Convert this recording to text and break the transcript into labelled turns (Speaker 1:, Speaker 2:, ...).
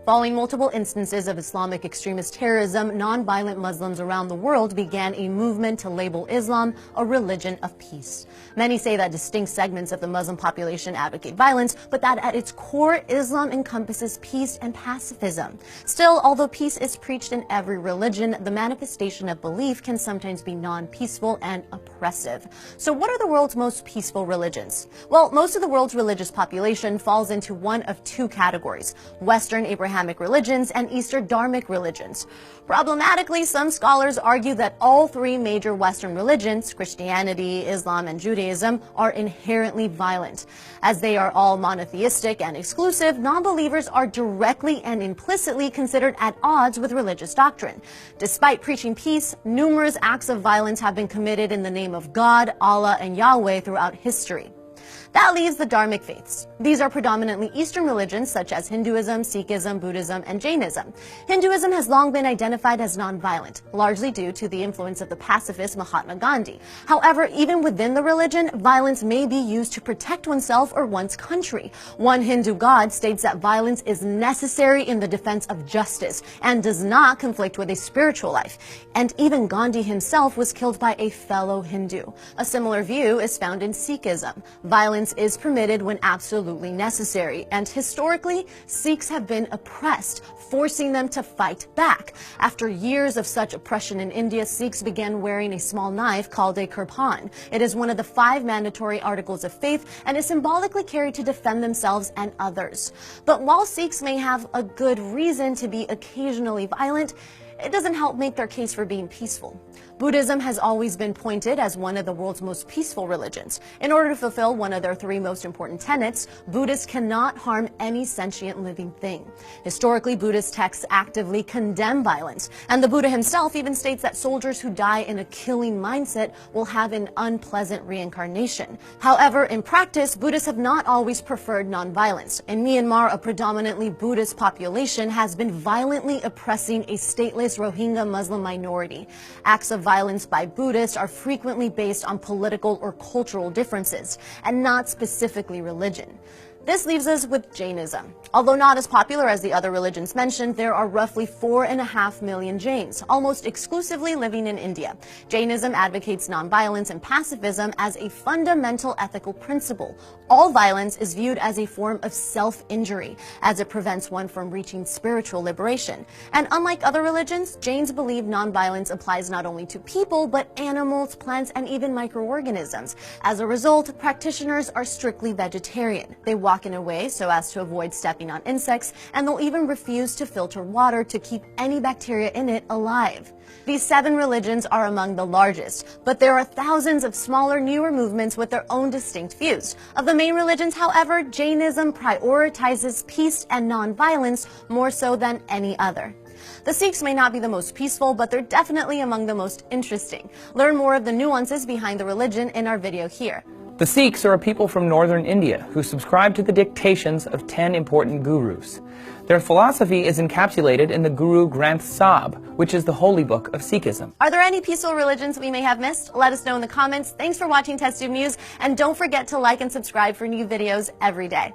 Speaker 1: Following multiple instances of Islamic extremist terrorism, non-violent Muslims around the world began a movement to label Islam a religion of peace. Many say that distinct segments of the Muslim population advocate violence, but that at its core, Islam encompasses peace and pacifism. Still, although peace is preached in every religion, the manifestation of belief can sometimes be non-peaceful and oppressive. So what are the world's most peaceful religions? Well, most of the world's religious population falls into one of two categories: Western Abrahamic religions and Eastern Dharmic religions. Problematically, some scholars argue that all three major Western religions, Christianity, Islam, and Judaism, are inherently violent. As they are all monotheistic and exclusive, non-believers are directly and implicitly considered at odds with religious doctrine. Despite preaching peace, numerous acts of violence have been committed in the name of God, Allah, and Yahweh throughout history. That leaves the Dharmic faiths. These are predominantly Eastern religions such as Hinduism, Sikhism, Buddhism, and Jainism. Hinduism has long been identified as non-violent, largely due to the influence of the pacifist Mahatma Gandhi. However, even within the religion, violence may be used to protect oneself or one's country. One Hindu god states that violence is necessary in the defense of justice and does not conflict with a spiritual life. And even Gandhi himself was killed by a fellow Hindu. A similar view is found in Sikhism. Violence is permitted when absolutely necessary, and historically, Sikhs have been oppressed, forcing them to fight back. After years of such oppression in India, Sikhs began wearing a small knife called a kirpan. It is one of the 5 mandatory articles of faith and is symbolically carried to defend themselves and others. But while Sikhs may have a good reason to be occasionally violent, it doesn't help make their case for being peaceful. Buddhism has always been pointed as one of the world's most peaceful religions. In order to fulfill one of their 3 most important tenets, Buddhists cannot harm any sentient living thing. Historically, Buddhist texts actively condemn violence, and the Buddha himself even states that soldiers who die in a killing mindset will have an unpleasant reincarnation. However, in practice, Buddhists have not always preferred nonviolence. In Myanmar, a predominantly Buddhist population has been violently oppressing a stateless Rohingya Muslim minority. Acts of violence by Buddhists are frequently based on political or cultural differences, and not specifically religion. This leaves us with Jainism. Although not as popular as the other religions mentioned, there are roughly 4.5 million Jains, almost exclusively living in India. Jainism advocates nonviolence and pacifism as a fundamental ethical principle. All violence is viewed as a form of self-injury, as it prevents one from reaching spiritual liberation. And unlike other religions, Jains believe nonviolence applies not only to people, but animals, plants, and even microorganisms. As a result, practitioners are strictly vegetarian. They walk in a way so as to avoid stepping on insects, and they'll even refuse to filter water to keep any bacteria in it alive. These 7 religions are among the largest, but there are thousands of smaller, newer movements with their own distinct views. Of the main religions, however, Jainism prioritizes peace and non-violence more so than any other. The Sikhs may not be the most peaceful, but they're definitely among the most interesting. Learn more of the nuances behind the religion in our video here.
Speaker 2: The Sikhs are a people from northern India who subscribe to the dictations of 10 important gurus. Their philosophy is encapsulated in the Guru Granth Sahib, which is the holy book of Sikhism.
Speaker 1: Are there any peaceful religions we may have missed? Let us know in the comments. Thanks for watching TestTube News, and don't forget to like and subscribe for new videos every day.